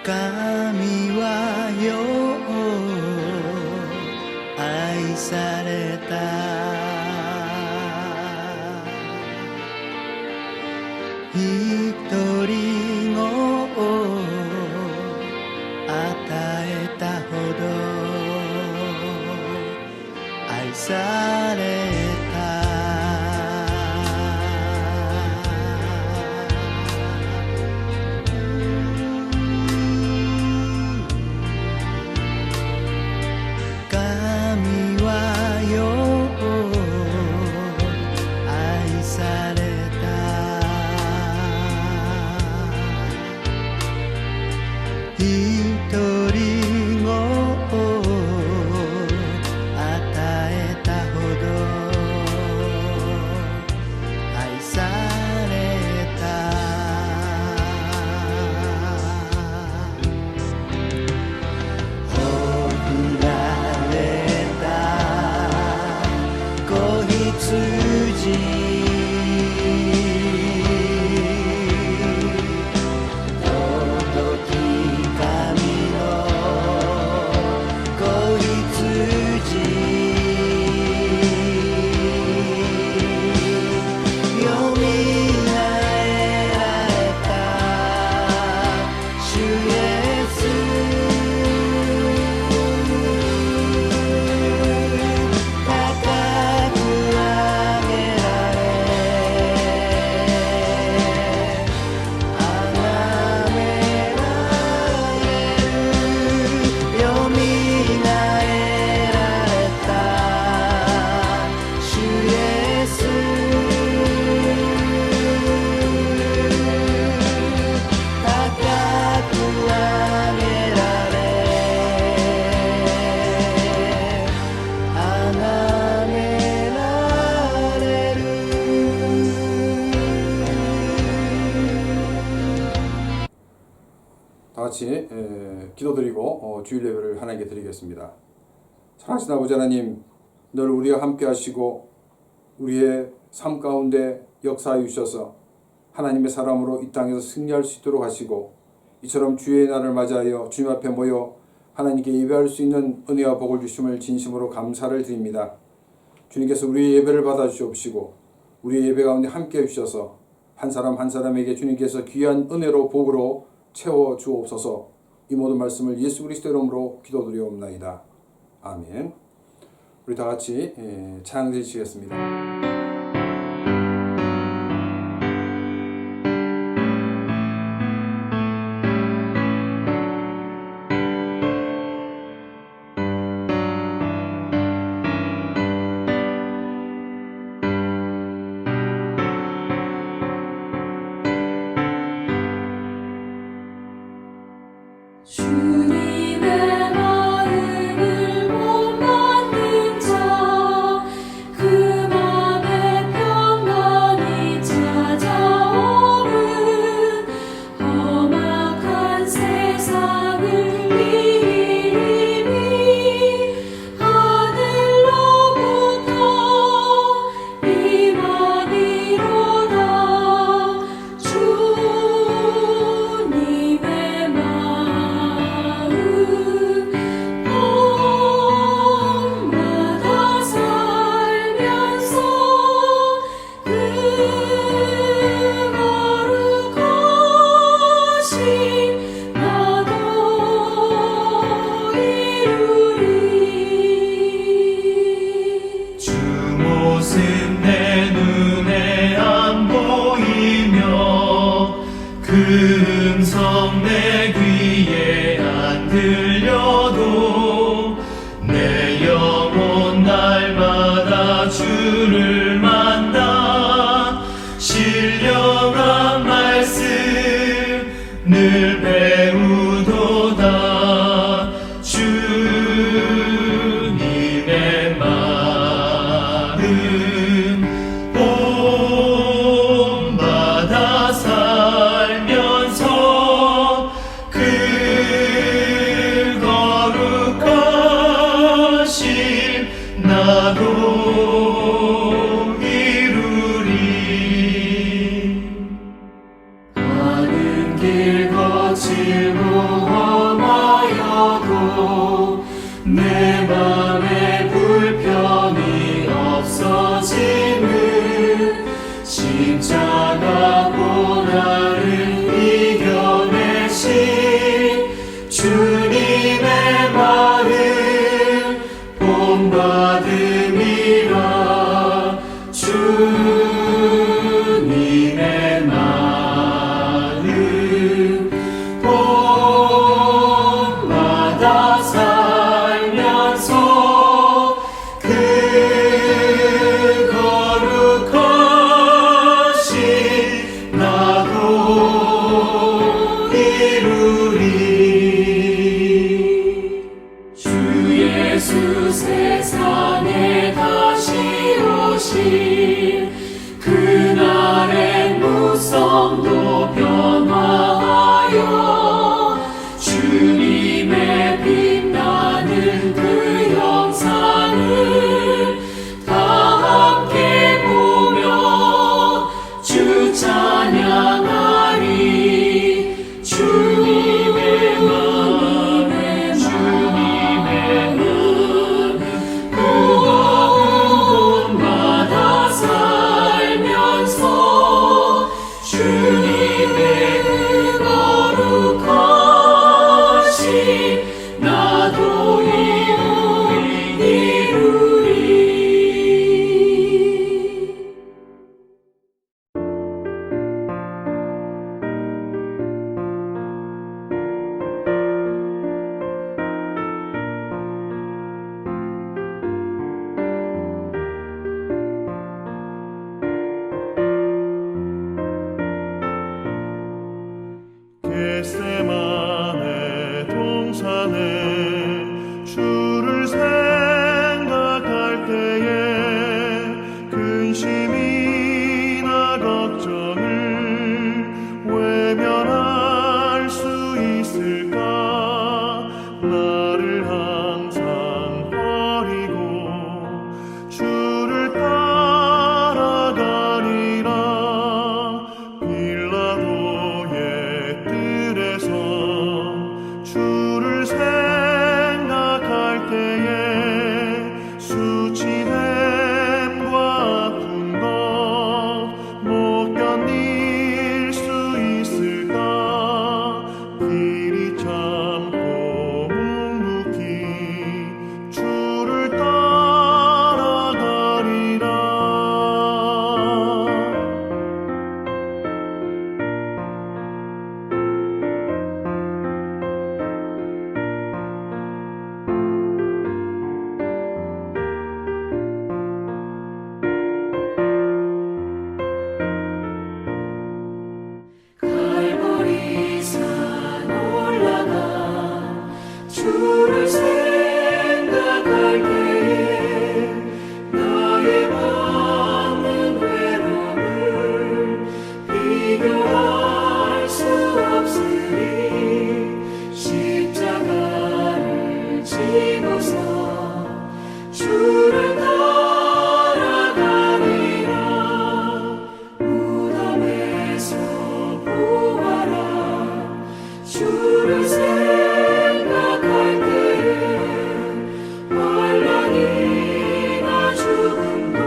神はよう愛された。一人子を与えたほど愛された。神はよう愛された。一人子を与えたほど愛された。贈られた子羊같이 기도드리고 주일 예배를 하나님께 드리겠습니다. 사랑하신 아버지 하나님, 늘 우리와 함께 하시고 우리의 삶 가운데 역사해 주셔서 하나님의 사람으로 이 땅에서 승리할 수 있도록 하시고 이처럼 주의 날을 맞이하여 주님 앞에 모여 하나님께 예배할 수 있는 은혜와 복을 주심을 진심으로 감사를 드립니다. 주님께서 우리의 예배를 받아 주시옵시고 우리의 예배 가운데 함께 해 주셔서 한 사람 한 사람에게 주님께서 귀한 은혜로 복으로 채워 주옵소서. 이 모든 말씀을 예수 그리스도 이름으로 기도드리옵나이다. 아멘. 우리 다 같이 찬양 드리시겠습니다. 주님의 마음을 못 만든 자, 그 맘에 평안이 찾아오는 험악한 세상을 이미 하늘로부터 임하리로다. 주님의 마음 봄마다 살면서 그 거룩하신 나도 이루리. 주 모습 내 눈에 안 보이며 그 음성 내 귀에 안 들려도 내 영혼 날마다 주를 만나 신령한 말씀 늘 배우도다. 주님의 마음 봄마다 살면서 그 거룩하신 나도 이루리. 많은 길 거칠고 십자가 고난을 이겨내신 주님의 마음 본받음이라. 주님의 마음 본받아 살면서 그 거룩하신 나도 이루리. 주 예수 세상에 다시 오실 그날의 무성도 변화하여 주님의 빛나는 그 형상을 다 함께 보며 주 찬양하리. 주님의 마음, 주님의 마음, 그 마음 본받아 살면서 주님의 거룩하신 나도 이루리. 겟세마네 동산에 주를 생각할 때에 근심이나 걱정을 외면할 수 있을까? 나를 항상 버리고 주를 따라가리라. 빌라도의 뜰에서 주를 생각할 때에 수치됨과 아픈 것 못 견딜 수 있을까? 길이 참고 묵묵히 주를 따라가리라. 갈보리산 올라가 주를 생각할 때에 나의 받는 외로움을 비교할 수 없으리. 십자가를 지고서 주를 따라가리라. 무덤에서 부활한 주를 생각할 때에 환난이나 죽음도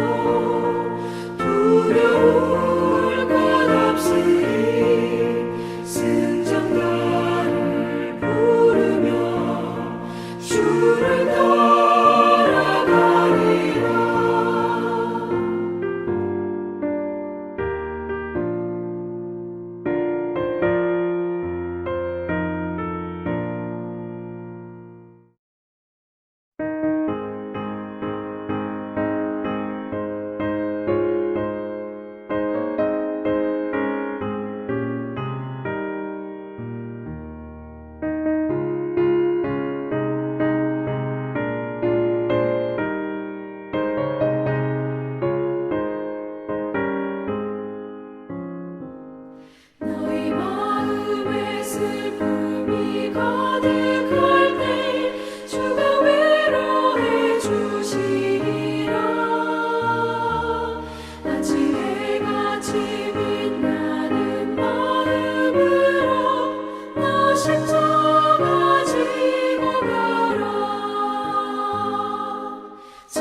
두려울 것 없으리. 승전가를 부르며 주를 따라가리라. 너희 마음에 슬픔이 가득할 때 주가 위로해 주시리라. 아침에 같이 빛나는 마음으로 너 십자가 지고 가라. 참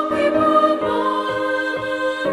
기쁜 마음으로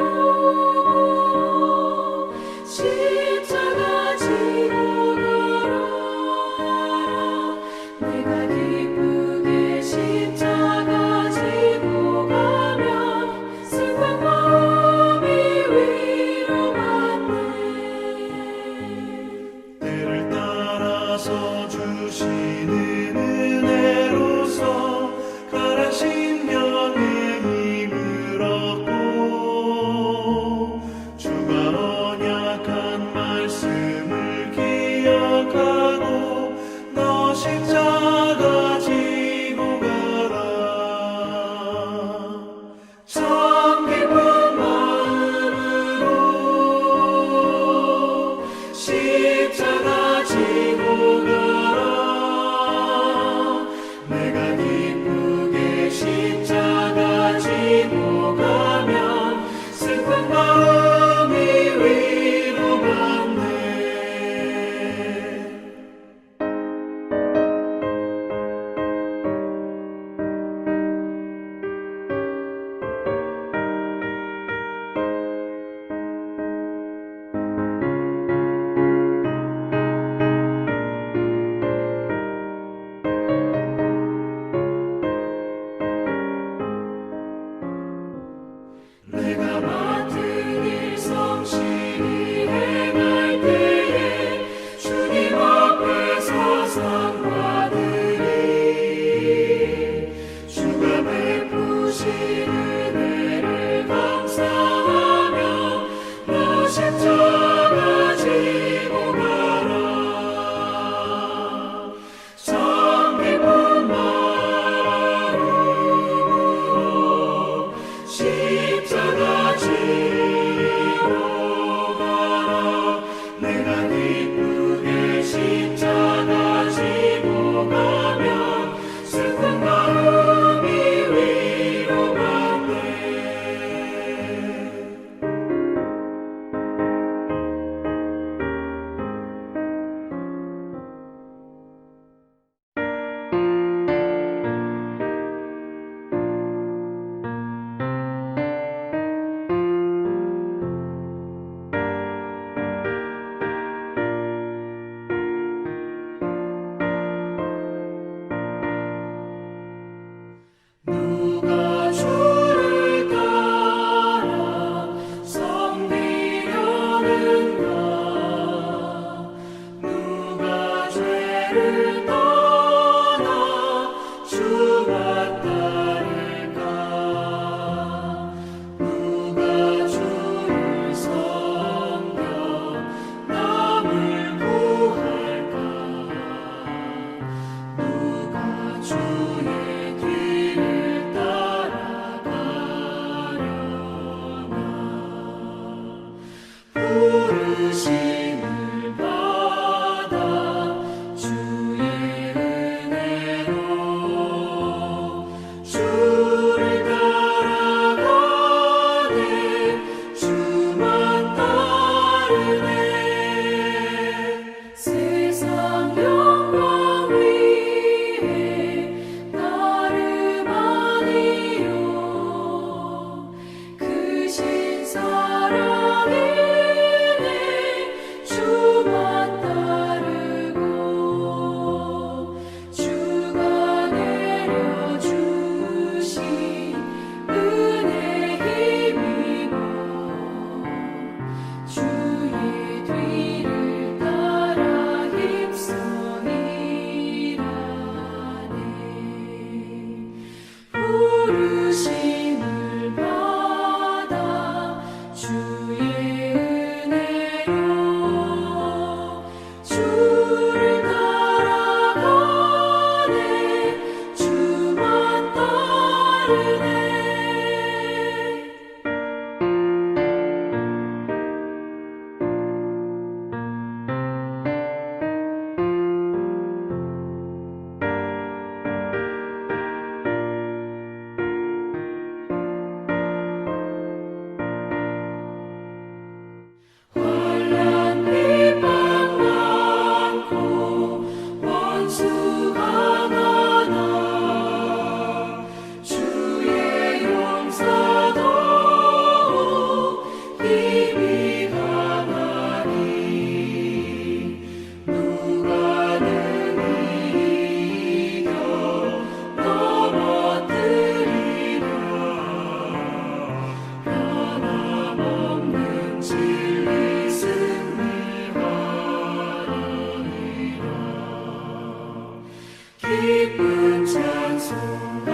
기쁜 찬송하며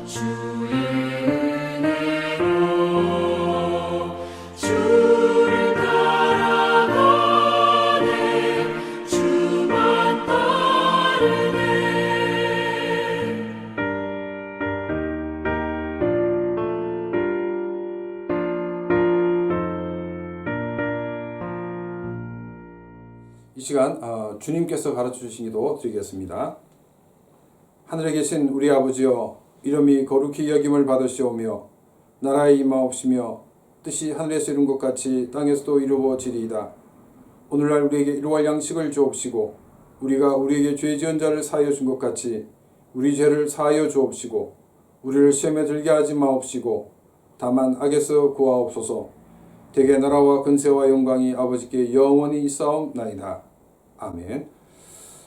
주의 은혜로 주를 따라가네 주만 따르네. 이 시간 주님께서 가르쳐 주신 기도 드리겠습니다. 하늘에 계신 우리 아버지여, 이름이 거룩히 여김을 받으시오며 나라의 임하옵시며 뜻이 하늘에서 이룬 것 같이 땅에서도 이루어지리이다. 오늘날 우리에게 일용할 양식을 주옵시고 우리가 우리에게 죄 지은 자를 사하여 준 것 같이 우리 죄를 사하여 주옵시고 우리를 시험에 들게 하지 마옵시고 다만 악에서 구하옵소서. 대개 나라와 근세와 영광이 아버지께 영원히 있사옵나이다. 아멘.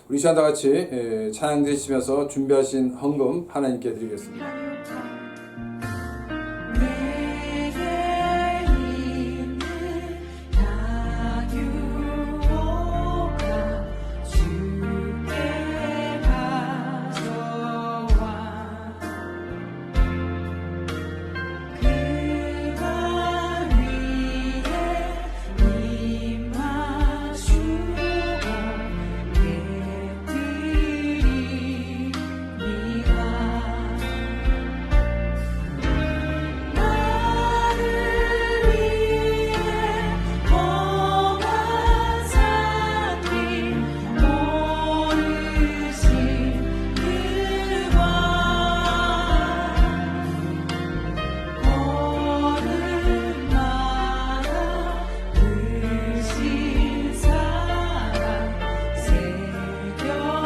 우리 시간 다 같이 찬양 드리시면서 준비하신 헌금 하나님께 드리겠습니다. 내게 있는 나유가 주께 가져와 그만 위에 임하시고 깨뜨리니가 나를 위해 험한 산길 모르신 그와 걸음마다 크신 사랑 새겨놓았네.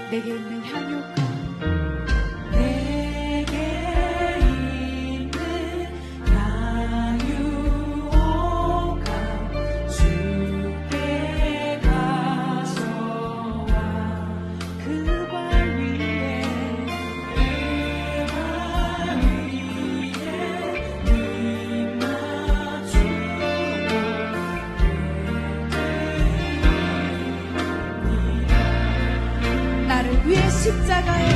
내게 있는 향유가 내게 있는 향유가 주께 가져와 그 발 위에 임하주고 나를 위해 십자가에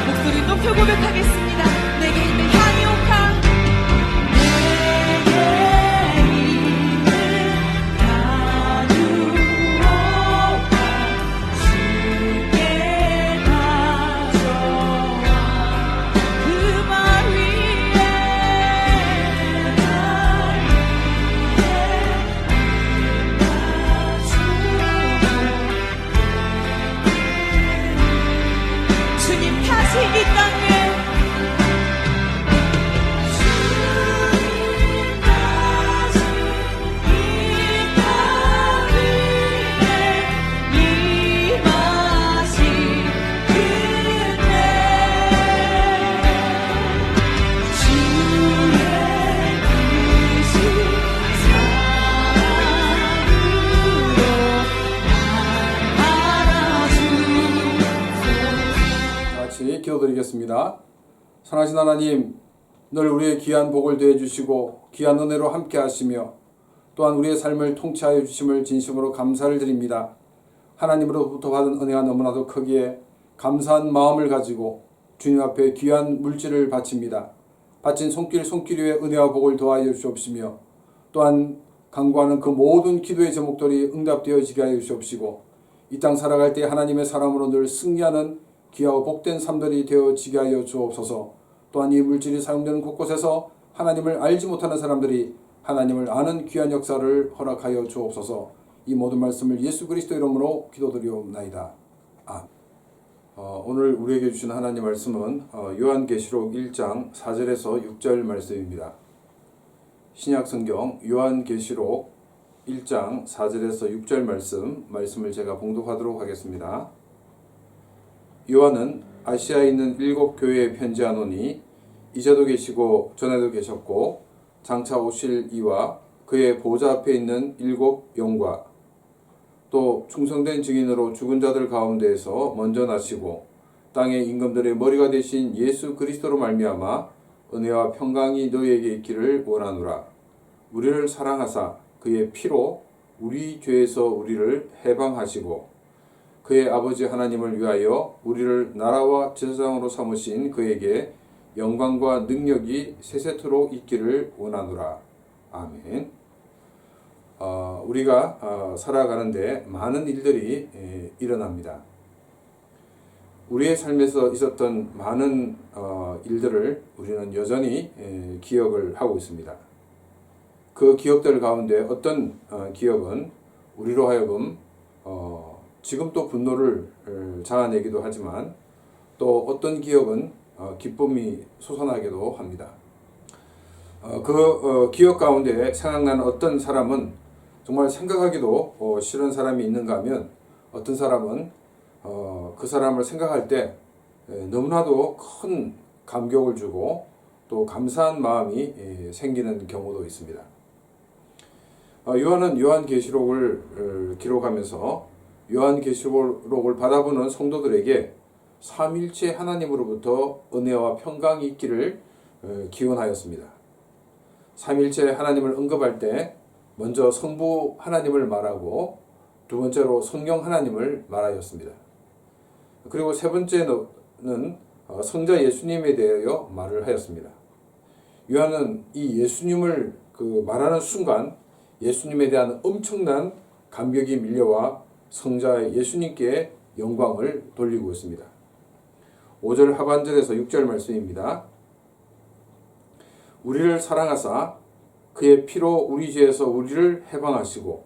목소리 높여 고백하겠습니다. 내게 있는 향유가 주님 다시 이 땅에 같이 기도드리겠습니다. 선하신 하나님, 늘 우리의 귀한 복을 더해 주시고 귀한 은혜로 함께 하시며 또한 우리의 삶을 통치하여 주심을 진심으로 감사를 드립니다. 하나님으로부터 받은 은혜가 너무나도 크기에 감사한 마음을 가지고 주님 앞에 귀한 물질을 바칩니다. 바친 손길 위에 은혜와 복을 더하여 주옵시며 또한 간구하는 그 모든 기도의 제목들이 응답되어지게 하여 주옵시고 이 땅 살아갈 때 하나님의 사람으로 늘 승리하는 귀하고 복된 삶들이 되어지게 하여 주옵소서. 또한 이 물질이 사용되는 곳곳에서 하나님을 알지 못하는 사람들이 하나님을 아는 귀한 역사를 허락하여 주옵소서. 이 모든 말씀을 예수 그리스도 이름으로 기도드리옵나이다. 아멘. 오늘 우리에게 주신 하나님 말씀은 요한계시록 1장 4절에서 6절 말씀입니다. 신약성경 요한계시록 1장 4절에서 6절 말씀을 제가 봉독하도록 하겠습니다. 요한은 아시아에 있는 7 교회에 편지하노니 이제도 계시고 전에도 계셨고 장차 오실 이와 그의 보좌 앞에 있는 7 영과 또 충성된 증인으로 죽은 자들 가운데에서 먼저 나시고 땅의 임금들의 머리가 되신 예수 그리스도로 말미암아 은혜와 평강이 너희에게 있기를 원하노라. 우리를 사랑하사 그의 피로 우리 죄에서 우리를 해방하시고 그의 아버지 하나님을 위하여 우리를 나라와 제사장으로 삼으신 그에게 영광과 능력이 세세토록 있기를 원하노라. 아멘. 우리가 살아가는데 많은 일들이 일어납니다. 우리의 삶에서 있었던 많은 일들을 우리는 여전히 기억을 하고 있습니다. 그 기억들 가운데 어떤 기억은 우리로 하여금 지금 또 분노를 자아내기도 하지만 또 어떤 기억은 기쁨이 솟아나기도 합니다. 그 기억 가운데 생각나는 어떤 사람은 정말 생각하기도 싫은 사람이 있는가 하면 어떤 사람은 그 사람을 생각할 때 너무나도 큰 감격을 주고 또 감사한 마음이 생기는 경우도 있습니다. 요한은 요한계시록을 기록하면서 요한계시록을 받아보는 성도들에게 삼일체 하나님으로부터 은혜와 평강이 있기를 기원하였습니다. 삼일체 하나님을 언급할 때 먼저 성부 하나님을 말하고 두 번째로 성령 하나님을 말하였습니다. 그리고 세 번째는 성자 예수님에 대하여 말을 하였습니다. 요한은 이 예수님을 말하는 순간 예수님에 대한 엄청난 감격이 밀려와 성자 예수님께 영광을 돌리고 있습니다. 5절 하반절에서 6절 말씀입니다. 우리를 사랑하사 그의 피로 우리 죄에서 우리를 해방하시고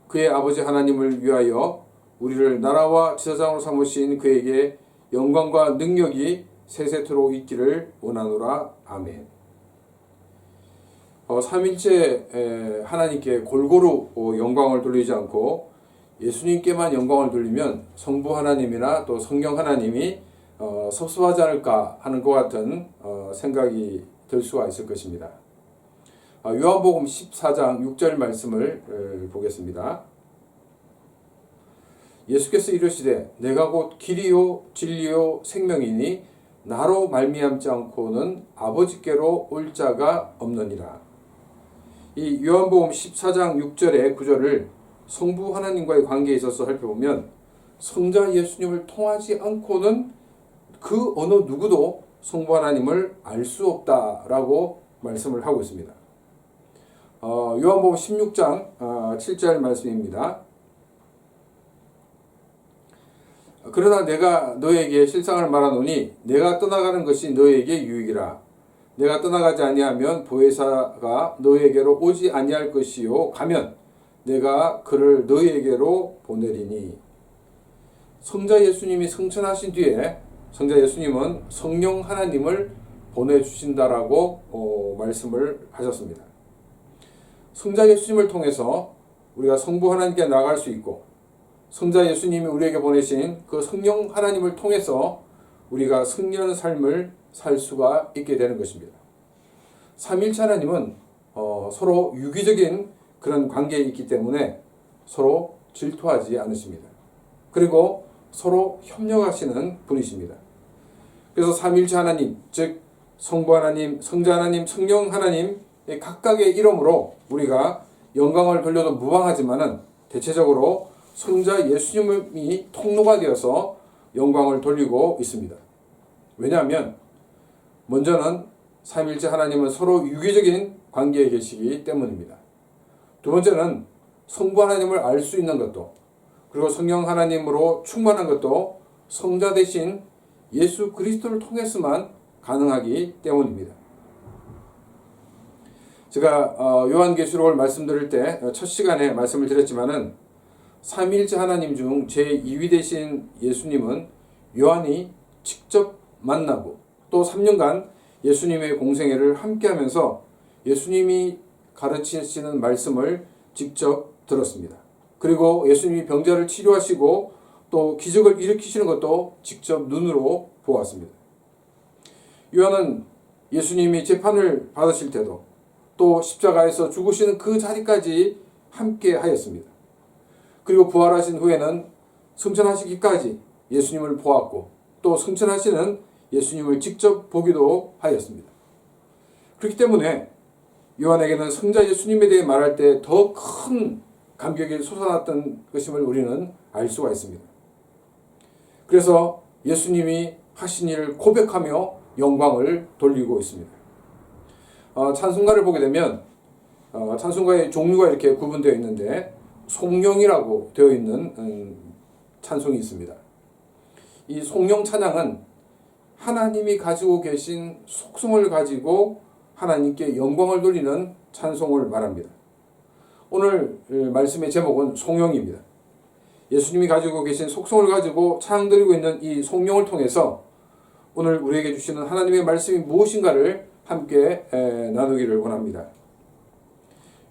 그의 아버지 하나님을 위하여 우리를 나라와 제사장으로 삼으신 그에게 영광과 능력이 세세토록 있기를 원하노라. 아멘. 삼일체 하나님께 골고루 영광을 돌리지 않고 예수님께만 영광을 돌리면 성부 하나님이나 또 성령 하나님이 섭섭하지 않을까 하는 것 같은 생각이 들 수가 있을 것입니다. 요한복음 14장 6절 말씀을 보겠습니다. 예수께서 이르시되 내가 곧 길이요 진리요 생명이니 나로 말미암지 않고는 아버지께로 올 자가 없느니라. 이 요한복음 14장 6절의 구절을 성부 하나님과의 관계에 있어서 살펴보면 성자 예수님을 통하지 않고는 그 어느 누구도 성부 하나님을 알 수 없다라고 말씀을 하고 있습니다. 요한복음 16장 7절 말씀입니다. 그러나 내가 너에게 실상을 말하노니 내가 떠나가는 것이 너에게 유익이라. 내가 떠나가지 아니하면 보혜사가 너에게로 오지 아니할 것이요 가면 내가 그를 너에게로 보내리니. 성자 예수님이 승천하신 뒤에 성자 예수님은 성령 하나님을 보내주신다라고 말씀을 하셨습니다. 성자 예수님을 통해서 우리가 성부 하나님께 나갈 수 있고 성자 예수님이 우리에게 보내신 그 성령 하나님을 통해서 우리가 승리하는 삶을 살 수가 있게 되는 것입니다. 삼일체 하나님은 서로 유기적인 그런 관계에 있기 때문에 서로 질투하지 않으십니다. 그리고 서로 협력하시는 분이십니다. 그래서 삼일체 하나님, 즉 성부 하나님, 성자 하나님, 성령 하나님 각각의 이름으로 우리가 영광을 돌려도 무방하지만은 대체적으로 성자 예수님이 통로가 되어서 영광을 돌리고 있습니다. 왜냐하면 먼저는 삼일체 하나님은 서로 유기적인 관계에 계시기 때문입니다. 두 번째는 성부 하나님을 알 수 있는 것도 그리고 성령 하나님으로 충만한 것도 성자 대신 예수 그리스도를 통해서만 가능하기 때문입니다. 제가 요한계시록을 말씀드릴 때 첫 시간에 말씀을 드렸지만은 삼일체 하나님 중 제2위 되신 예수님은 요한이 직접 만나고 또 3년간 예수님의 공생애를 함께하면서 예수님이 가르치시는 말씀을 직접 들었습니다. 그리고 예수님이 병자를 치료하시고 또 기적을 일으키시는 것도 직접 눈으로 보았습니다. 요한은 예수님이 재판을 받으실 때도 또 십자가에서 죽으시는 그 자리까지 함께 하였습니다. 그리고 부활하신 후에는 승천하시기까지 예수님을 보았고 또 승천하시는 예수님을 직접 보기도 하였습니다. 그렇기 때문에 요한에게는 성자 예수님에 대해 말할 때 더 큰 감격이 솟아났던 것임을 우리는 알 수가 있습니다. 그래서 예수님이 하신 일을 고백하며 영광을 돌리고 있습니다. 찬송가를 보게 되면 찬송가의 종류가 이렇게 구분되어 있는데 송영이라고 되어 있는 찬송이 있습니다. 이 송영 찬양은 하나님이 가지고 계신 속성을 가지고 하나님께 영광을 돌리는 찬송을 말합니다. 오늘 말씀의 제목은 송영입니다. 예수님이 가지고 계신 속성을 가지고 찬양드리고 있는 이 송영을 통해서 오늘 우리에게 주시는 하나님의 말씀이 무엇인가를 함께 나누기를 원합니다.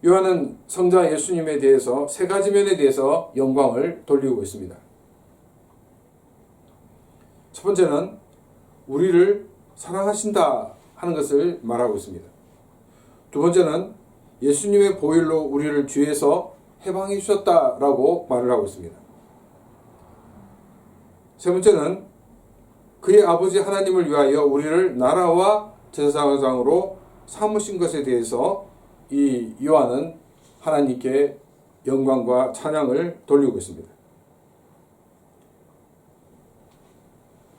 요한은 성자 예수님에 대해서 세 가지 면에 대해서 영광을 돌리고 있습니다. 첫 번째는 우리를 사랑하신다 하는 것을 말하고 있습니다. 두 번째는 예수님의 보혈로 우리를 죄에서 해방해 주셨다라고 말을 하고 있습니다. 세 번째는 그의 아버지 하나님을 위하여 우리를 나라와 제사장으로 삼으신 것에 대해서 이 요한은 하나님께 영광과 찬양을 돌리고 있습니다.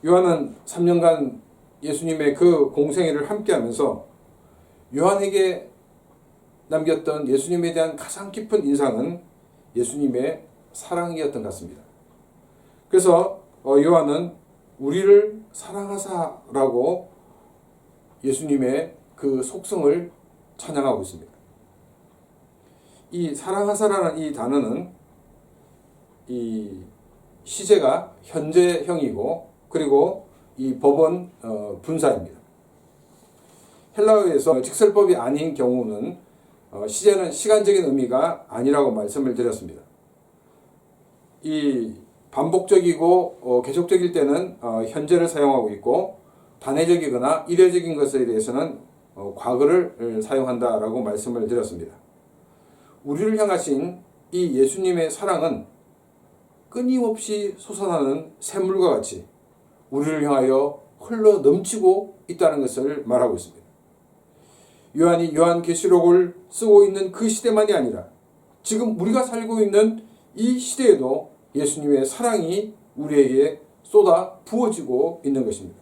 요한은 3년간 예수님의 그 공생애를 함께하면서 요한에게 남겼던 예수님에 대한 가장 깊은 인상은 예수님의 사랑이었던 것 같습니다. 그래서 요한은 우리를 사랑하사라고 예수님의 그 속성을 찬양하고 있습니다. 이 사랑하사라는 이 단어는 이 시제가 현재형이고 그리고 이 법은 분사입니다. 헬라어에서 직설법이 아닌 경우는 시제는 시간적인 의미가 아니라고 말씀을 드렸습니다. 이 반복적이고 계속적일 때는 현재를 사용하고 있고 단회적이거나 일회적인 것에 대해서는 과거를 사용한다라고 말씀을 드렸습니다. 우리를 향하신 이 예수님의 사랑은 끊임없이 솟아나는 샘물과 같이 우리를 향하여 흘러 넘치고 있다는 것을 말하고 있습니다. 요한이 요한계시록을 쓰고 있는 그 시대만이 아니라 지금 우리가 살고 있는 이 시대에도 예수님의 사랑이 우리에게 쏟아 부어지고 있는 것입니다.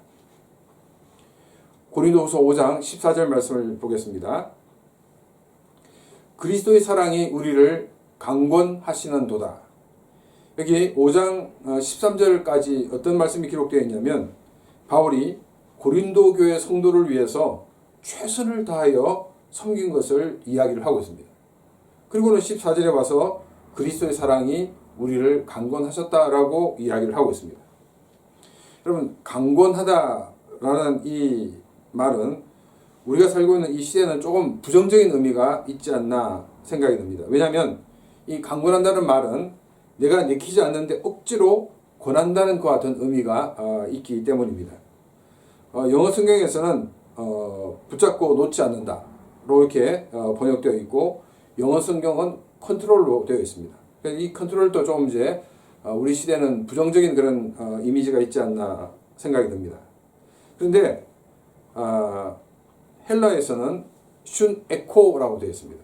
고린도후서 5장 14절 말씀을 보겠습니다. 그리스도의 사랑이 우리를 강권하시는도다. 여기 5장 13절까지 어떤 말씀이 기록되어 있냐면 바울이 고린도 교회 성도를 위해서 최선을 다하여 섬긴 것을 이야기를 하고 있습니다. 그리고는 14절에 와서 그리스도의 사랑이 우리를 강권하셨다라고 이야기를 하고 있습니다. 여러분, 강권하다라는 이 말은 우리가 살고 있는 이 시대는 조금 부정적인 의미가 있지 않나 생각이 듭니다. 왜냐하면 이 강권한다는 말은 내가 내키지 않는데 억지로 권한다는 것 같은 의미가 있기 때문입니다. 영어 성경에서는 붙잡고 놓지 않는다 이렇게 번역되어 있고 영어 성경은 컨트롤로 되어 있습니다. 이 컨트롤도 좀 이제 우리 시대는 부정적인 그런 이미지가 있지 않나 생각이 듭니다. 그런데 헬라에서는 슌 에코라고 되어 있습니다.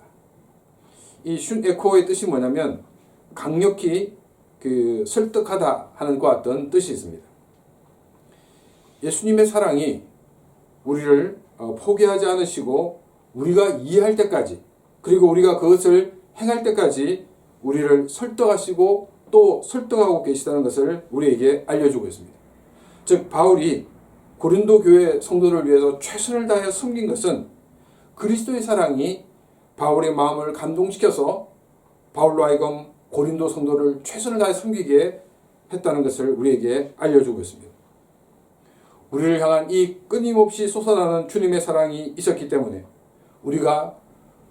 이 슌 에코의 뜻이 뭐냐면 강력히 설득하다 하는 것 같은 뜻이 있습니다. 예수님의 사랑이 우리를 포기하지 않으시고 우리가 이해할 때까지 그리고 우리가 그것을 행할 때까지 우리를 설득하시고 또 설득하고 계시다는 것을 우리에게 알려주고 있습니다. 즉 바울이 고린도 교회 성도를 위해서 최선을 다해 섬긴 것은 그리스도의 사랑이 바울의 마음을 감동시켜서 바울로 하여금 고린도 성도를 최선을 다해 섬기게 했다는 것을 우리에게 알려주고 있습니다. 우리를 향한 이 끊임없이 솟아나는 주님의 사랑이 있었기 때문에 우리가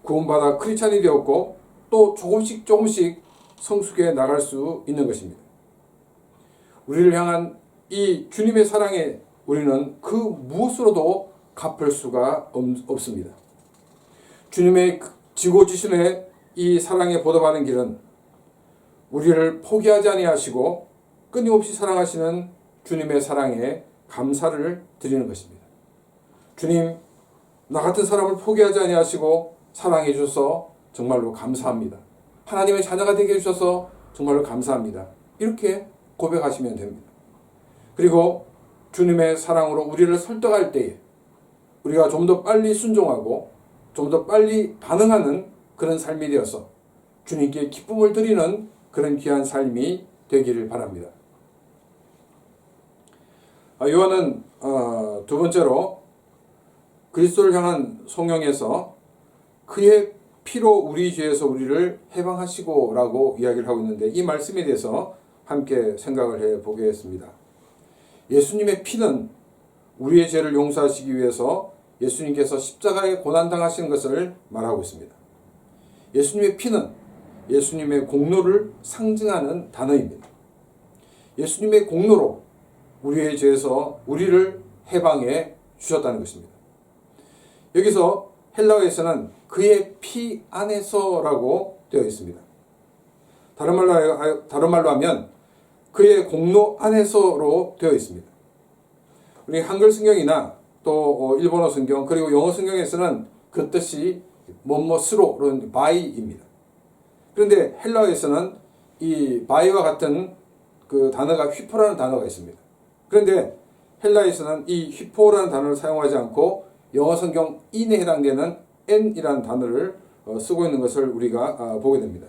구원받아 크리스찬이 되었고 또 조금씩 성숙해 나갈 수 있는 것입니다. 우리를 향한 이 주님의 사랑에 우리는 그 무엇으로도 갚을 수가 없습니다. 주님의 지고지순의 이 사랑에 보답하는 길은 우리를 포기하지 아니하시고 끊임없이 사랑하시는 주님의 사랑에 감사를 드리는 것입니다. 주님, 나 같은 사람을 포기하지 아니하시고 사랑해 주셔서 정말로 감사합니다. 하나님의 자녀가 되게 해주셔서 정말로 감사합니다. 이렇게 고백하시면 됩니다. 그리고 주님의 사랑으로 우리를 설득할 때에 우리가 좀 더 빨리 순종하고 좀 더 빨리 반응하는 그런 삶이 되어서 주님께 기쁨을 드리는 그런 귀한 삶이 되기를 바랍니다. 요한은 두 번째로 그리스도를 향한 성령에서 그의 피로 우리 죄에서 우리를 해방하시고 라고 이야기를 하고 있는데, 이 말씀에 대해서 함께 생각을 해 보겠습니다. 예수님의 피는 우리의 죄를 용서하시기 위해서 예수님께서 십자가에 고난당하시는 것을 말하고 있습니다. 예수님의 피는 예수님의 공로를 상징하는 단어입니다. 예수님의 공로로 우리의 죄에서 우리를 해방해 주셨다는 것입니다. 여기서 헬라어에서는 그의 피 안에서라고 되어 있습니다. 다른 말로 하면 그의 공로 안에서로 되어 있습니다. 우리 한글 성경이나 또 일본어 성경 그리고 영어 성경에서는 그 뜻이 뭐뭐스로 바이입니다. 그런데 헬라어에서는 이 바이와 같은 그 단어가 휘포라는 단어가 있습니다. 그런데 헬라에서는 이 휘포라는 단어를 사용하지 않고 영어 성경 in에 해당되는 n이라는 단어를 쓰고 있는 것을 우리가 보게 됩니다.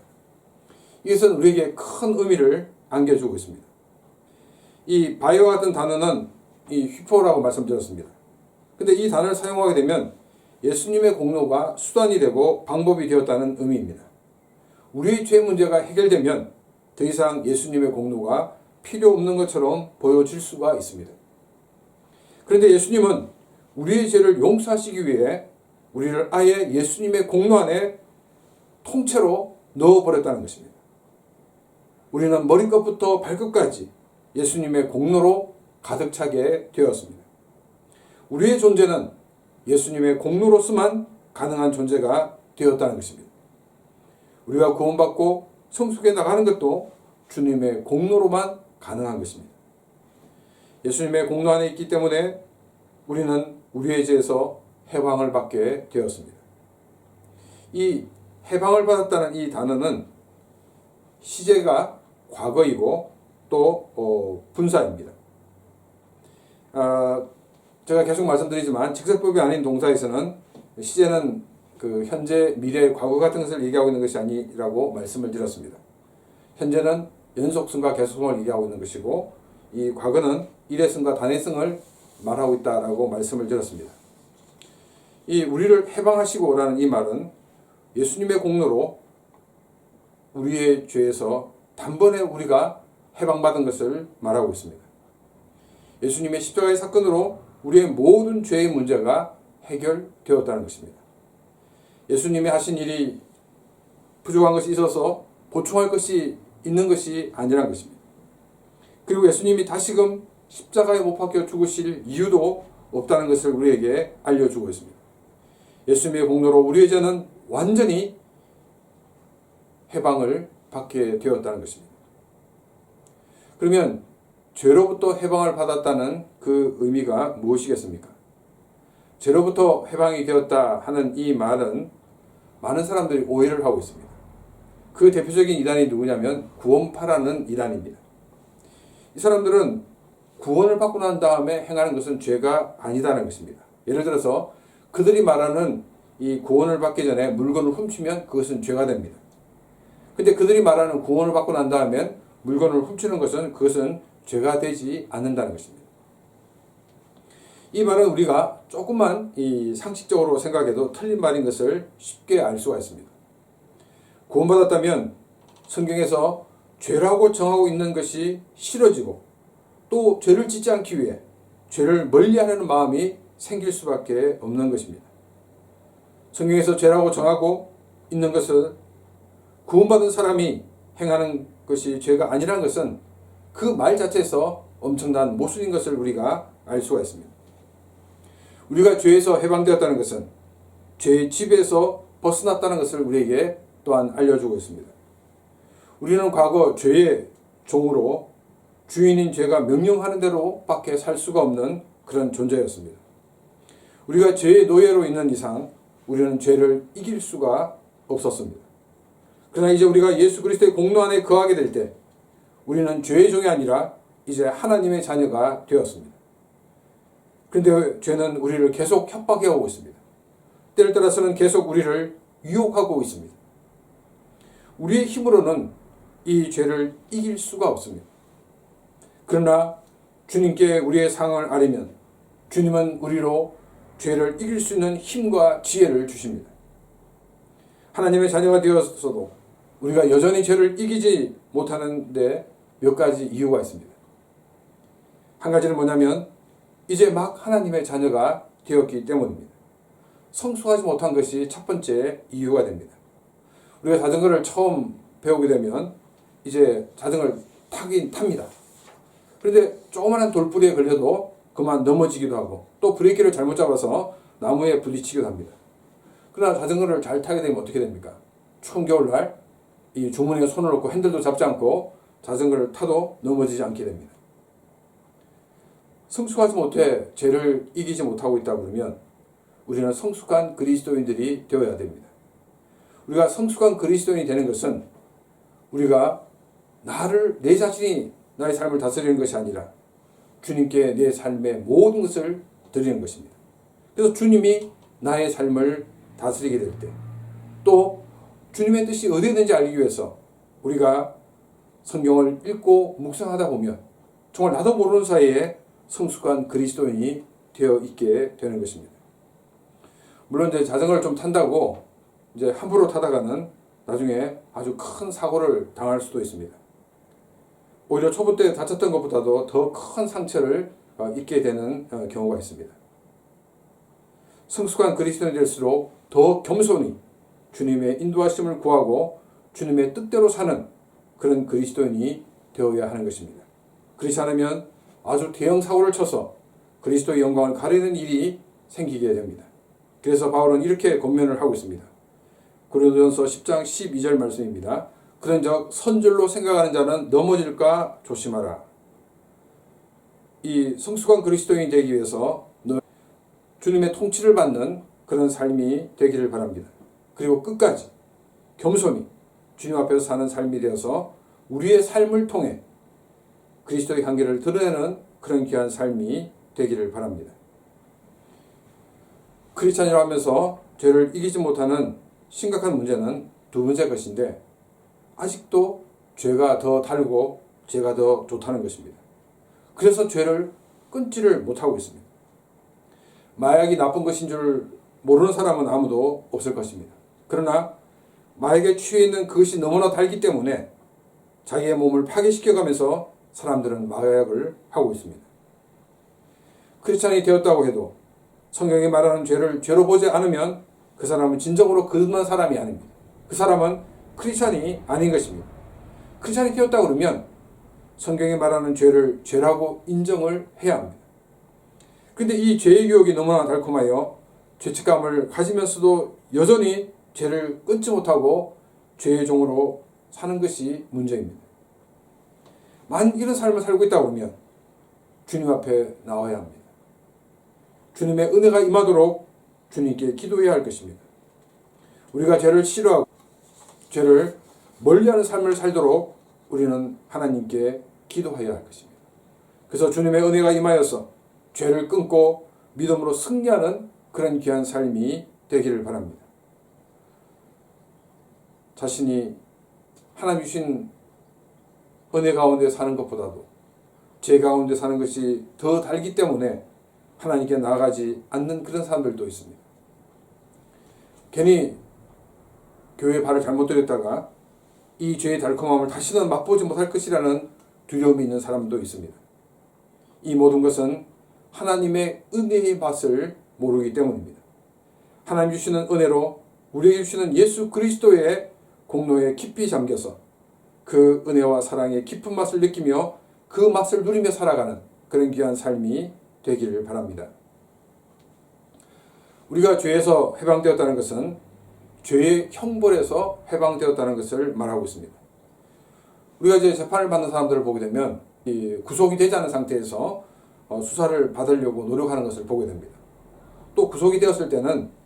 이것은 우리에게 큰 의미를 안겨주고 있습니다. 이 바이와 같은 단어는 이 휘포라고 말씀드렸습니다. 근데 이 단어를 사용하게 되면 예수님의 공로가 수단이 되고 방법이 되었다는 의미입니다. 우리의 죄 문제가 해결되면 더 이상 예수님의 공로가 필요 없는 것처럼 보여질 수가 있습니다. 그런데 예수님은 우리의 죄를 용서하시기 위해 우리를 아예 예수님의 공로 안에 통째로 넣어버렸다는 것입니다. 우리는 머리끝부터 발끝까지 예수님의 공로로 가득 차게 되었습니다. 우리의 존재는 예수님의 공로로서만 가능한 존재가 되었다는 것입니다. 우리가 구원받고 성숙해 나가는 것도 주님의 공로로만 가능한 것입니다. 예수님의 공로 안에 있기 때문에 우리는 우리의 죄에서 해방을 받게 되었습니다. 이 해방을 받았다는 이 단어는 시제가 과거이고 또 분사입니다. 제가 계속 말씀드리지만 직설법이 아닌 동사에서는 시제는 그 현재, 미래, 과거 같은 것을 얘기하고 있는 것이 아니라고 말씀을 드렸습니다. 현재는 연속성과 계속성을 얘기하고 있는 것이고, 이 과거는 일회성과 단회성을 말하고 있다라고 말씀을 드렸습니다. 이 우리를 해방하시고라는 이 말은 예수님의 공로로 우리의 죄에서 단번에 우리가 해방받은 것을 말하고 있습니다. 예수님의 십자가의 사건으로 우리의 모든 죄의 문제가 해결되었다는 것입니다. 예수님이 하신 일이 부족한 것이 있어서 보충할 것이 있는 것이 아니라는 것입니다. 그리고 예수님이 다시금 십자가에 못 박혀 죽으실 이유도 없다는 것을 우리에게 알려주고 있습니다. 예수님의 공로로 우리의 죄는 완전히 해방을 받게 되었다는 것입니다. 그러면 죄로부터 해방을 받았다는 그 의미가 무엇이겠습니까? 죄로부터 해방이 되었다 하는 이 말은 많은 사람들이 오해를 하고 있습니다. 그 대표적인 이단이 누구냐면 구원파라는 이단입니다. 이 사람들은 구원을 받고 난 다음에 행하는 것은 죄가 아니다는 것입니다. 예를 들어서 그들이 말하는 이 구원을 받기 전에 물건을 훔치면 그것은 죄가 됩니다. 근데 그들이 말하는 구원을 받고 난 다음에 물건을 훔치는 것은 그것은 죄가 되지 않는다는 것입니다. 이 말은 우리가 조금만 이 상식적으로 생각해도 틀린 말인 것을 쉽게 알 수가 있습니다. 구원받았다면 성경에서 죄라고 정하고 있는 것이 싫어지고 또 죄를 짓지 않기 위해 죄를 멀리하려는 마음이 생길 수밖에 없는 것입니다. 성경에서 죄라고 정하고 있는 것은 구원받은 사람이 행하는 것이 죄가 아니라는 것은 그 말 자체에서 엄청난 모순인 것을 우리가 알 수가 있습니다. 우리가 죄에서 해방되었다는 것은 죄의 집에서 벗어났다는 것을 우리에게 또한 알려주고 있습니다. 우리는 과거 죄의 종으로 주인인 죄가 명령하는 대로 밖에 살 수가 없는 그런 존재였습니다. 우리가 죄의 노예로 있는 이상 우리는 죄를 이길 수가 없었습니다. 그러나 이제 우리가 예수 그리스도의 공로 안에 거하게 될 때 우리는 죄의 종이 아니라 이제 하나님의 자녀가 되었습니다. 그런데 죄는 우리를 계속 협박해 오고 있습니다. 때를 따라서는 계속 우리를 유혹하고 있습니다. 우리의 힘으로는 이 죄를 이길 수가 없습니다. 그러나 주님께 우리의 상황을 아뢰면 주님은 우리로 죄를 이길 수 있는 힘과 지혜를 주십니다. 하나님의 자녀가 되었어도 우리가 여전히 죄를 이기지 못하는데 몇 가지 이유가 있습니다. 한 가지는 뭐냐면 이제 막 하나님의 자녀가 되었기 때문입니다. 성숙하지 못한 것이 첫 번째 이유가 됩니다. 우리가 자전거를 처음 배우게 되면 이제 자전거를 타긴 탑니다. 그런데 조그마한 돌부리에 걸려도 그만 넘어지기도 하고 또 브레이크를 잘못 잡아서 나무에 부딪히기도 합니다. 그러나 자전거를 잘 타게 되면 어떻게 됩니까? 추운 겨울날 이 주머니에 손을 넣고 핸들도 잡지 않고 자전거를 타도 넘어지지 않게 됩니다. 성숙하지 못해 죄를 이기지 못하고 있다 그러면 우리는 성숙한 그리스도인들이 되어야 됩니다. 우리가 성숙한 그리스도인이 되는 것은 우리가 내 자신이 나의 삶을 다스리는 것이 아니라 주님께 내 삶의 모든 것을 드리는 것입니다. 그래서 주님이 나의 삶을 다스리게 될 때, 또 주님의 뜻이 어디에 있는지 알기 위해서 우리가 성경을 읽고 묵상하다 보면 정말 나도 모르는 사이에 성숙한 그리스도인이 되어 있게 되는 것입니다. 물론 이제 자전거를 좀 탄다고 이제 함부로 타다가는 나중에 아주 큰 사고를 당할 수도 있습니다. 오히려 초보 때 다쳤던 것보다도 더 큰 상처를 입게 되는 경우가 있습니다. 성숙한 그리스도인이 될수록 더 겸손히 주님의 인도하심을 구하고 주님의 뜻대로 사는 그런 그리스도인이 되어야 하는 것입니다. 그렇지 않으면 아주 대형 사고를 쳐서 그리스도의 영광을 가리는 일이 생기게 됩니다. 그래서 바울은 이렇게 권면을 하고 있습니다. 고린도전서 10장 12절 말씀입니다. 그런즉 선줄로 생각하는 자는 넘어질까 조심하라. 이 성숙한 그리스도인이 되기 위해서 주님의 통치를 받는 그런 삶이 되기를 바랍니다. 그리고 끝까지 겸손히 주님 앞에서 사는 삶이 되어서 우리의 삶을 통해 그리스도의 관계를 드러내는 그런 귀한 삶이 되기를 바랍니다. 크리스찬이라 하면서 죄를 이기지 못하는 심각한 문제는 두 번째 것인데 아직도 죄가 더 달고 죄가 더 좋다는 것입니다. 그래서 죄를 끊지를 못하고 있습니다. 마약이 나쁜 것인 줄 모르는 사람은 아무도 없을 것입니다. 그러나 마약에 취해 있는 그것이 너무나 달기 때문에 자기의 몸을 파괴시켜가면서 사람들은 마약을 하고 있습니다. 크리스찬이 되었다고 해도 성경이 말하는 죄를 죄로 보지 않으면 그 사람은 진정으로 거듭난 사람이 아닙니다. 그 사람은 크리스찬이 아닌 것입니다. 크리스찬이 되었다고 그러면 성경이 말하는 죄를 죄라고 인정을 해야 합니다. 그런데 이 죄의 유혹이 너무나 달콤하여 죄책감을 가지면서도 여전히 죄를 끊지 못하고 죄의 종으로 사는 것이 문제입니다. 만약 이런 삶을 살고 있다고 하면 주님 앞에 나와야 합니다. 주님의 은혜가 임하도록 주님께 기도해야 할 것입니다. 우리가 죄를 싫어하고 죄를 멀리하는 삶을 살도록 우리는 하나님께 기도해야 할 것입니다. 그래서 주님의 은혜가 임하여서 죄를 끊고 믿음으로 승리하는 그런 귀한 삶이 되기를 바랍니다. 자신이 하나님 주신 은혜 가운데 사는 것보다도 죄 가운데 사는 것이 더 달기 때문에 하나님께 나아가지 않는 그런 사람들도 있습니다. 괜히 교회에 발을 잘못 들였다가 이 죄의 달콤함을 다시는 맛보지 못할 것이라는 두려움이 있는 사람도 있습니다. 이 모든 것은 하나님의 은혜의 맛을 모르기 때문입니다. 하나님 주시는 은혜로 우리에게 주시는 예수 그리스도의 공로에 깊이 잠겨서 그 은혜와 사랑의 깊은 맛을 느끼며 그 맛을 누리며 살아가는 그런 귀한 삶이 되기를 바랍니다. 우리가 죄에서 해방되었다는 것은 죄의 형벌에서 해방되었다는 것을 말하고 있습니다. 우리가 이제 재판을 받는 사람들을 보게 되면 이 구속이 되지 않은 상태에서 수사를 받으려고 노력하는 것을 보게 됩니다. 또 구속이 되었을 때는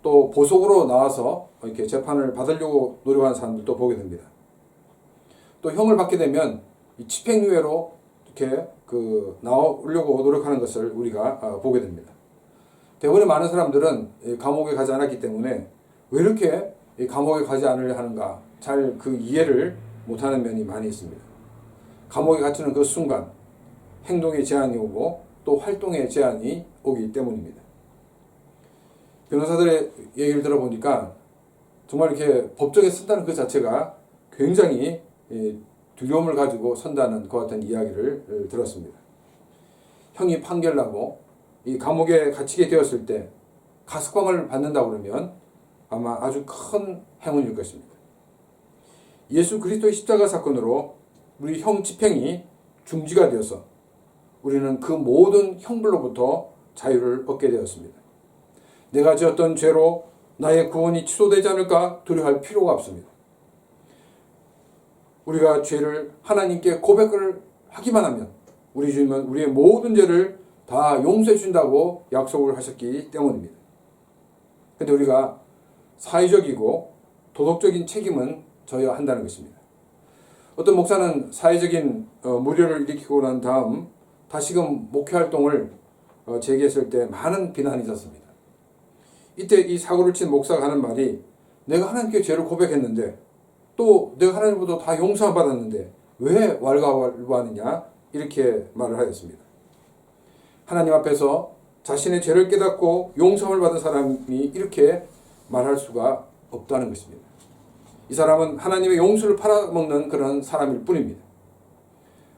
또 보석으로 나와서 이렇게 재판을 받으려고 노력하는 사람들도 보게 됩니다. 또 형을 받게 되면 이 집행유예로 이렇게 나오려고 노력하는 것을 우리가 보게 됩니다. 대부분의 많은 사람들은 감옥에 가지 않았기 때문에 왜 이렇게 감옥에 가지 않으려 하는가 잘 그 이해를 못하는 면이 많이 있습니다. 감옥에 갇히는 그 순간 행동의 제한이 오고 또 활동의 제한이 오기 때문입니다. 변호사들의 얘기를 들어보니까 정말 이렇게 법정에 선다는 그 자체가 굉장히 두려움을 가지고 선다는 것 같은 이야기를 들었습니다. 형이 판결나고 이 감옥에 갇히게 되었을 때 가석방을 받는다 그러면 아마 아주 큰 행운일 것입니다. 예수 그리스도의 십자가 사건으로 우리 형 집행이 중지가 되어서 우리는 그 모든 형벌로부터 자유를 얻게 되었습니다. 내가 지었던 죄로 나의 구원이 취소되지 않을까 두려워할 필요가 없습니다. 우리가 죄를 하나님께 고백을 하기만 하면 우리 주님은 우리의 모든 죄를 다 용서해 준다고 약속을 하셨기 때문입니다. 그런데 우리가 사회적이고 도덕적인 책임은 져야 한다는 것입니다. 어떤 목사는 사회적인 무료를 일으키고 난 다음 다시금 목회활동을 재개했을 때 많은 비난이 있었습니다. 이때 이 사고를 친 목사가 하는 말이 내가 하나님께 죄를 고백했는데 또 내가 하나님보다 다 용서받았는데 왜 왈가왈부하느냐 이렇게 말을 하였습니다. 하나님 앞에서 자신의 죄를 깨닫고 용서를 받은 사람이 이렇게 말할 수가 없다는 것입니다. 이 사람은 하나님의 용서를 팔아먹는 그런 사람일 뿐입니다.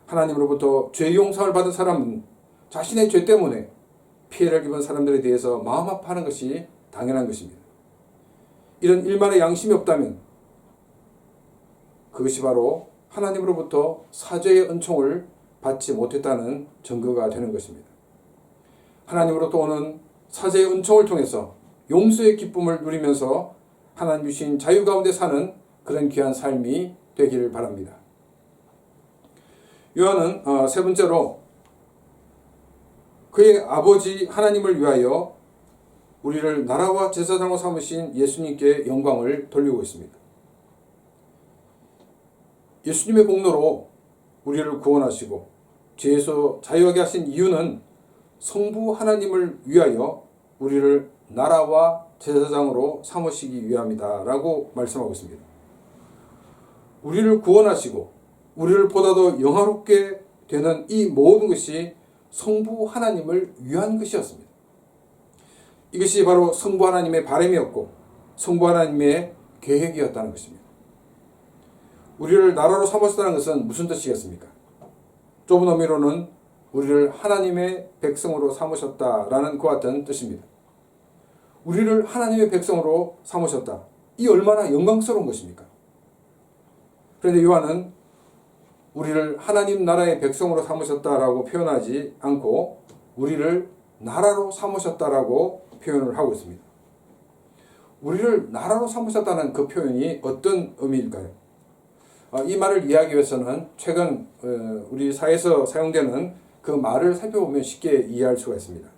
하나님으로부터 죄 용서를 받은 사람은 자신의 죄 때문에 피해를 입은 사람들에 대해서 마음 아파하는 것이 당연한 것입니다. 이런 일만의 양심이 없다면 그것이 바로 하나님으로부터 사죄의 은총을 받지 못했다는 증거가 되는 것입니다. 하나님으로부터 오는 사죄의 은총을 통해서 용서의 기쁨을 누리면서 하나님 주신 자유 가운데 사는 그런 귀한 삶이 되기를 바랍니다. 요한은 세 번째로 그의 아버지 하나님을 위하여 우리를 나라와 제사장으로 삼으신 예수님께 영광을 돌리고 있습니다. 예수님의 공로로 우리를 구원하시고 죄에서 자유하게 하신 이유는 성부 하나님을 위하여 우리를 나라와 제사장으로 삼으시기 위함이다 라고 말씀하고 있습니다. 우리를 구원하시고 우리를 보다 더 영화롭게 되는 이 모든 것이 성부 하나님을 위한 것이었습니다. 이것이 바로 성부 하나님의 바람이었고 성부 하나님의 계획이었다는 것입니다. 우리를 나라로 삼으셨다는 것은 무슨 뜻이겠습니까? 좁은 의미로는 우리를 하나님의 백성으로 삼으셨다라는 그 같은 뜻입니다. 우리를 하나님의 백성으로 삼으셨다. 이 얼마나 영광스러운 것입니까? 그런데 요한은 우리를 하나님 나라의 백성으로 삼으셨다라고 표현하지 않고 우리를 나라로 삼으셨다라고 표현을 하고 있습니다. 우리를 나라로 삼으셨다는 그 표현이 어떤 의미일까요? 이 말을 이해하기 위해서는 최근 우리 사회에서 사용되는 그 말을 살펴보면 쉽게 이해할 수가 있습니다.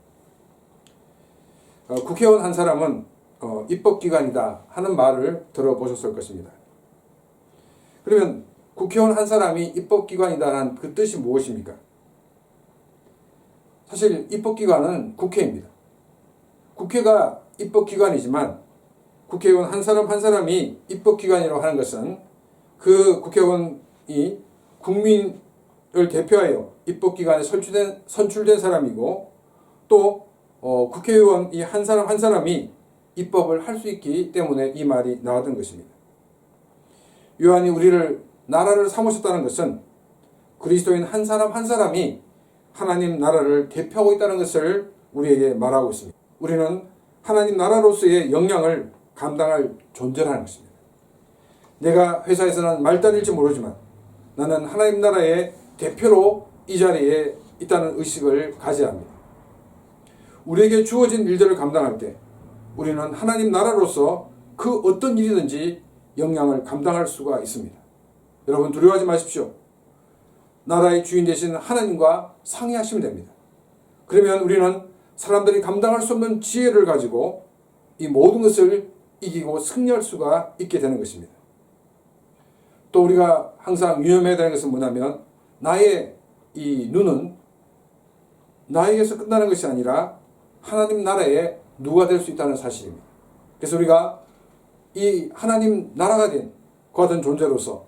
국회의원 한 사람은 입법기관이다 하는 말을 들어보셨을 것입니다. 그러면 국회의원 한 사람이 입법기관이다라는 그 뜻이 무엇입니까? 사실 입법기관은 국회입니다. 국회가 입법기관이지만 국회의원 한 사람 한 사람이 입법기관이라고 하는 것은 그 국회의원이 국민을 대표하여 입법기관에 선출된 사람이고 또 국회의원 이 한 사람 한 사람이 입법을 할 수 있기 때문에 이 말이 나왔던 것입니다. 요한이 우리를 나라를 삼으셨다는 것은 그리스도인 한 사람 한 사람이 하나님 나라를 대표하고 있다는 것을 우리에게 말하고 있습니다. 우리는 하나님 나라로서의 역량을 감당할 존재라는 것입니다. 내가 회사에서는 말단일지 모르지만 나는 하나님 나라의 대표로 이 자리에 있다는 의식을 가져야 합니다. 우리에게 주어진 일들을 감당할 때 우리는 하나님 나라로서 그 어떤 일이든지 영향을 감당할 수가 있습니다. 여러분 두려워하지 마십시오. 나라의 주인 되신 하나님과 상의하시면 됩니다. 그러면 우리는 사람들이 감당할 수 없는 지혜를 가지고 이 모든 것을 이기고 승리할 수가 있게 되는 것입니다. 또 우리가 항상 유념해야 되는 것은 뭐냐면 나의 이 눈은 나에게서 끝나는 것이 아니라 하나님 나라의 누가 될 수 있다는 사실입니다. 그래서 우리가 이 하나님 나라가 된 그와 같은 존재로서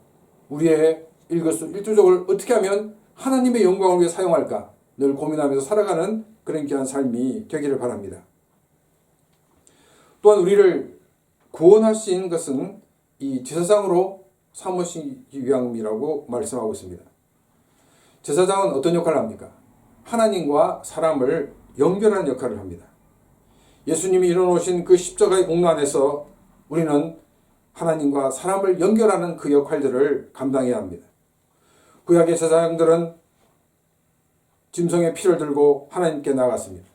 우리의 일거수일투족을 어떻게 하면 하나님의 영광을 위해 사용할까 늘 고민하면서 살아가는 그런 귀한 삶이 되기를 바랍니다. 또한 우리를 구원하신 것은 이 제사장으로 삼으시기 위함이라고 말씀하고 있습니다. 제사장은 어떤 역할을 합니까? 하나님과 사람을 연결하는 역할을 합니다. 예수님이 이뤄놓으신 그 십자가의 공로 안에서 우리는 하나님과 사람을 연결하는 그 역할들을 감당해야 합니다. 구약의 제사장들은 짐승의 피를 들고 하나님께 나아갔습니다.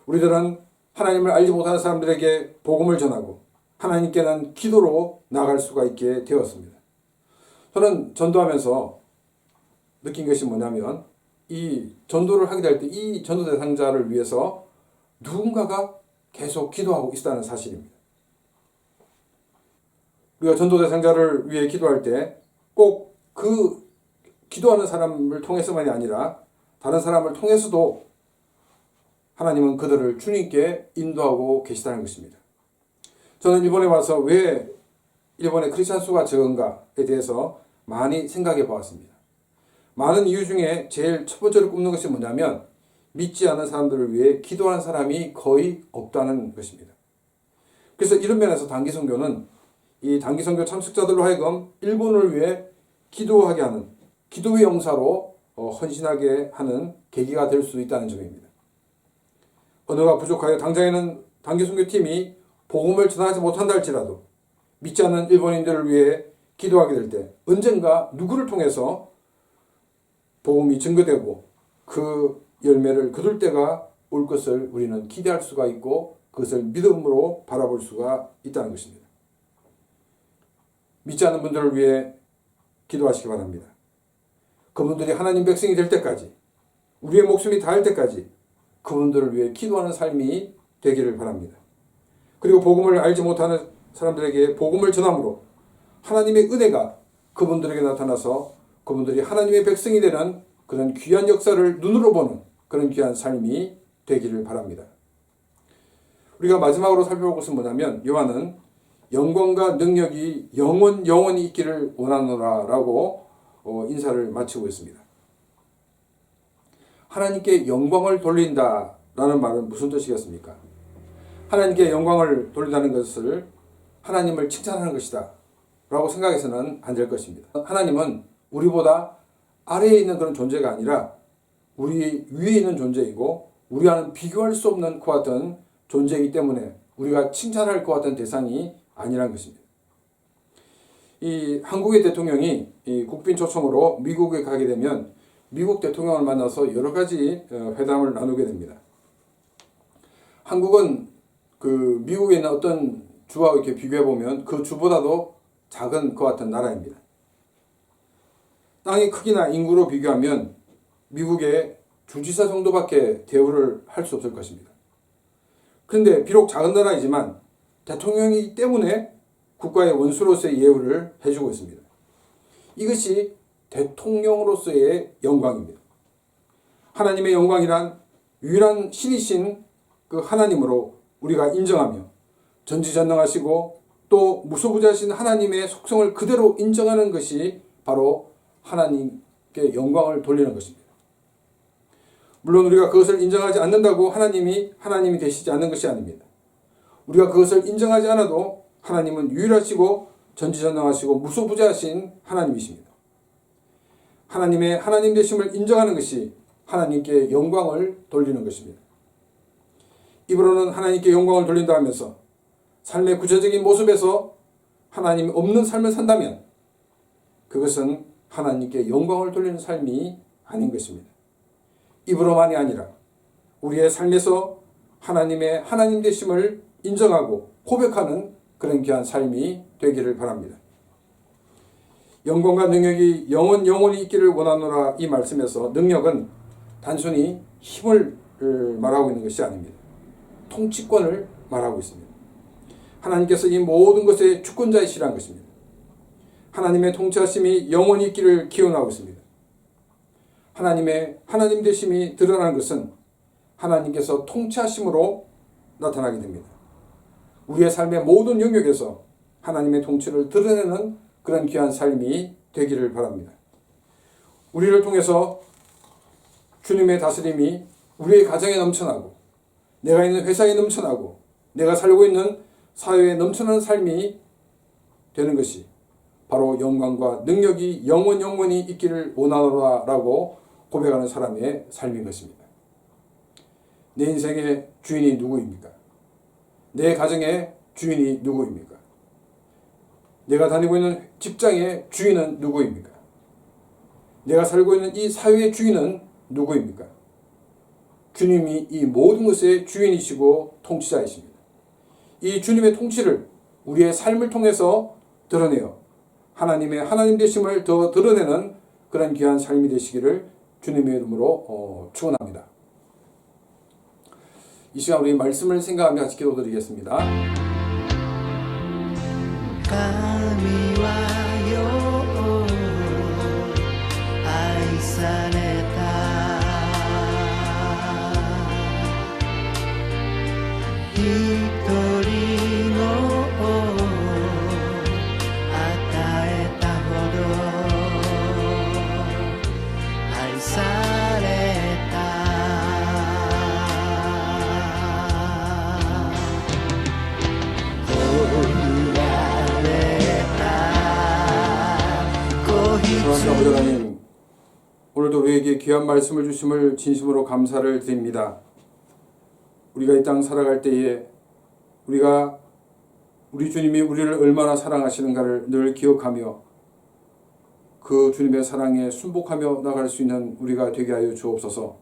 우리들은 하나님을 알지 못하는 사람들에게 복음을 전하고 하나님께는 기도로 나아갈 수가 있게 되었습니다. 저는 전도하면서 느낀 것이 뭐냐면 이 전도를 하게 될 때 이 전도 대상자를 위해서 누군가가 계속 기도하고 있다는 사실입니다. 우리가 전도 대상자를 위해 기도할 때 꼭 그 기도하는 사람을 통해서만이 아니라 다른 사람을 통해서도 하나님은 그들을 주님께 인도하고 계시다는 것입니다. 저는 일본에 와서 왜 일본의 크리스찬 수가 적은가에 대해서 많이 생각해 보았습니다. 많은 이유 중에 제일 첫 번째로 꼽는 것이 뭐냐면 믿지 않는 사람들을 위해 기도하는 사람이 거의 없다는 것입니다. 그래서 이런 면에서 단기선교는 이 단기선교 참석자들로 하여금 일본을 위해 기도하게 하는 기도의 영사로 헌신하게 하는 계기가 될 수 있다는 점입니다. 언어가 부족하여 당장에는 단기선교팀이 복음을 전하지 못한다 할지라도 믿지 않는 일본인들을 위해 기도하게 될 때 언젠가 누구를 통해서 복음이 증거되고 그 열매를 거둘 때가 올 것을 우리는 기대할 수가 있고 그것을 믿음으로 바라볼 수가 있다는 것입니다. 믿지 않는 분들을 위해 기도하시기 바랍니다. 그분들이 하나님 백성이 될 때까지 우리의 목숨이 닿을 때까지 그분들을 위해 기도하는 삶이 되기를 바랍니다. 그리고 복음을 알지 못하는 사람들에게 복음을 전함으로 하나님의 은혜가 그분들에게 나타나서 그분들이 하나님의 백성이 되는 그런 귀한 역사를 눈으로 보는 그런 귀한 삶이 되기를 바랍니다. 우리가 마지막으로 살펴볼 것은 뭐냐면 요한은 영광과 능력이 영원히 있기를 원하노라라고 인사를 마치고 있습니다. 하나님께 영광을 돌린다라는 말은 무슨 뜻이겠습니까? 하나님께 영광을 돌린다는 것을 하나님을 칭찬하는 것이다 라고 생각해서는 안 될 것입니다. 하나님은 우리보다 아래에 있는 그런 존재가 아니라 우리 위에 있는 존재이고 우리와는 비교할 수 없는 그와 같은 존재이기 때문에 우리가 칭찬할 것 같은 대상이 아니란 것입니다. 이 한국의 대통령이 이 국빈 초청으로 미국에 가게 되면 미국 대통령을 만나서 여러 가지 회담을 나누게 됩니다. 한국은 그 미국에 있는 어떤 주와 이렇게 비교해 보면 그 주보다도 작은 것 같은 나라입니다. 땅의 크기나 인구로 비교하면 미국의 주지사 정도밖에 대우를 할 수 없을 것입니다. 그런데 비록 작은 나라이지만 대통령이기 때문에 국가의 원수로서의 예우를 해주고 있습니다. 이것이 대통령으로서의 영광입니다. 하나님의 영광이란 유일한 신이신 그 하나님으로 우리가 인정하며 전지전능하시고 또 무소부재하신 하나님의 속성을 그대로 인정하는 것이 바로 하나님께 영광을 돌리는 것입니다. 물론 우리가 그것을 인정하지 않는다고 하나님이 되시지 않는 것이 아닙니다. 우리가 그것을 인정하지 않아도 하나님은 유일하시고 전지전능하시고 무소부재하신 하나님이십니다. 하나님의 하나님 되심을 인정하는 것이 하나님께 영광을 돌리는 것입니다. 입으로는 하나님께 영광을 돌린다 하면서 삶의 구체적인 모습에서 하나님이 없는 삶을 산다면 그것은 하나님께 영광을 돌리는 삶이 아닌 것입니다. 입으로만이 아니라 우리의 삶에서 하나님의 하나님 되심을 인정하고 고백하는 그런 귀한 삶이 되기를 바랍니다. 영광과 능력이 영원히 있기를 원하노라, 이 말씀에서 능력은 단순히 힘을 말하고 있는 것이 아닙니다. 통치권을 말하고 있습니다. 하나님께서 이 모든 것의 주권자이시라는 것입니다. 하나님의 통치하심이 영원히 있기를 기원하고 있습니다. 하나님의 하나님 되심이 드러나는 것은 하나님께서 통치하심으로 나타나게 됩니다. 우리의 삶의 모든 영역에서 하나님의 통치를 드러내는 그런 귀한 삶이 되기를 바랍니다. 우리를 통해서 주님의 다스림이 우리의 가정에 넘쳐나고, 내가 있는 회사에 넘쳐나고, 내가 살고 있는 사회에 넘쳐나는 삶이 되는 것이 바로 영광과 능력이 영원히 있기를 원하노라라고 고백하는 사람의 삶인 것입니다. 내 인생의 주인이 누구입니까? 내 가정의 주인이 누구입니까? 내가 다니고 있는 직장의 주인은 누구입니까? 내가 살고 있는 이 사회의 주인은 누구입니까? 주님이 이 모든 것의 주인이시고 통치자이십니다. 이 주님의 통치를 우리의 삶을 통해서 드러내어 하나님의 하나님 되심을 더 드러내는 그런 귀한 삶이 되시기를 주님의 이름으로 축원합니다. 이 시간 우리 말씀을 생각하며 같이 기도드리겠습니다.神はよ愛された一人の与えたほど愛された사랑하는 아버지 하나님, 오늘도 우리에게 귀한 말씀을 주심을 진심으로 감사를 드립니다. 우리가 이 땅 살아갈 때에 우리가 우리 주님이 우리를 얼마나 사랑하시는가를 늘 기억하며 그 주님의 사랑에 순복하며 나갈 수 있는 우리가 되게 하여 주옵소서.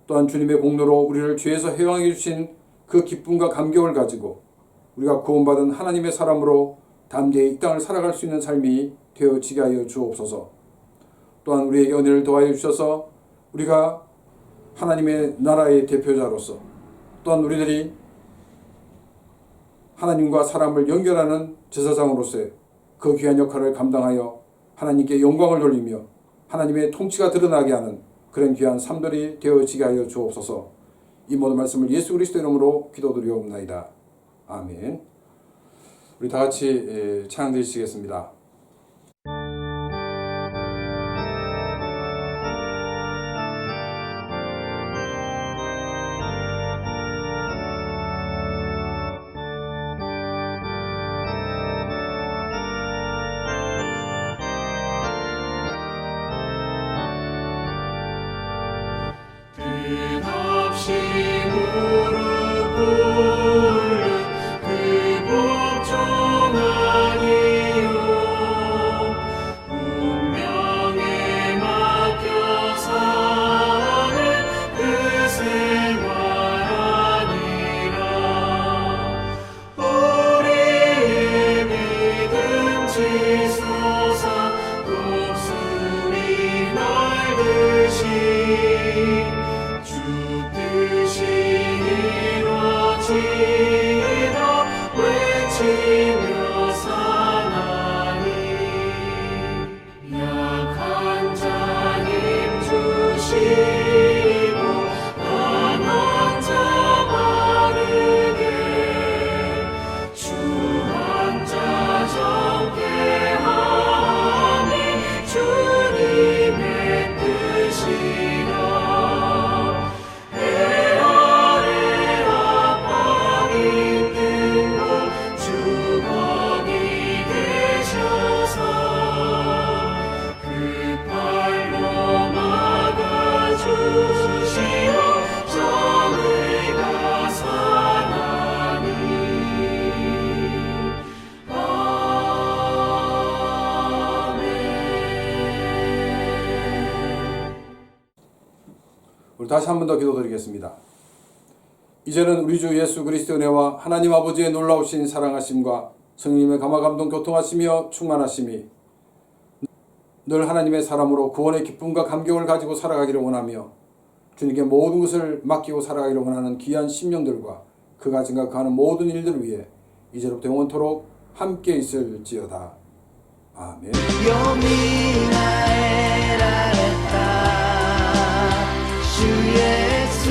또한 주님의 공로로 우리를 죄에서 해방해 주신 그 기쁨과 감격을 가지고 우리가 구원받은 하나님의 사람으로 담대히 이 땅을 살아갈 수 있는 삶이 되어지게 하여 주옵소서. 또한 우리에게 은혜를 더하여 주셔서 우리가 하나님의 나라의 대표자로서, 또한 우리들이 하나님과 사람을 연결하는 제사장으로서의 그 귀한 역할을 감당하여 하나님께 영광을 돌리며 하나님의 통치가 드러나게 하는 그런 귀한 삶들이 되어지게 하여 주옵소서. 이 모든 말씀을 예수 그리스도 이름으로 기도드리옵나이다. 아멘. 우리 다 같이 찬양 드리시겠습니다. 끝없이 무릎 꿇는 그 복종 아니요 운명에 맡겨 사는 그 생활 아니라 우리의 믿음 지솟아 독수리 날듯이 주 뜻이 이루어지라 외치며 사나니 약한 자 힘 주시고 강한 자 바르게 주 혼자 정케 하니 주님의 뜻이라 주시오 정의가 사나니 우리 다시 한 번 더 기도드리겠습니다. 이제는 우리 주 예수 그리스도의 은혜와 하나님 아버지의 놀라우신 사랑하심과 성령님의 감화 감동 교통하시며 충만하심이 늘 하나님의 사람으로 구원의 기쁨과 감격을 가지고 살아가기를 원하며 주님께 모든 것을 맡기고 살아가기를 원하는 귀한 심령들과 그가 생각하는 모든 일들을 위해 이제로부터 영원토록 함께 있을지어다. 아멘. 주 예수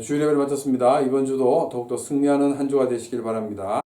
주일 예배를 마쳤습니다. 이번 주도 더욱더 승리하는 한 주가 되시길 바랍니다.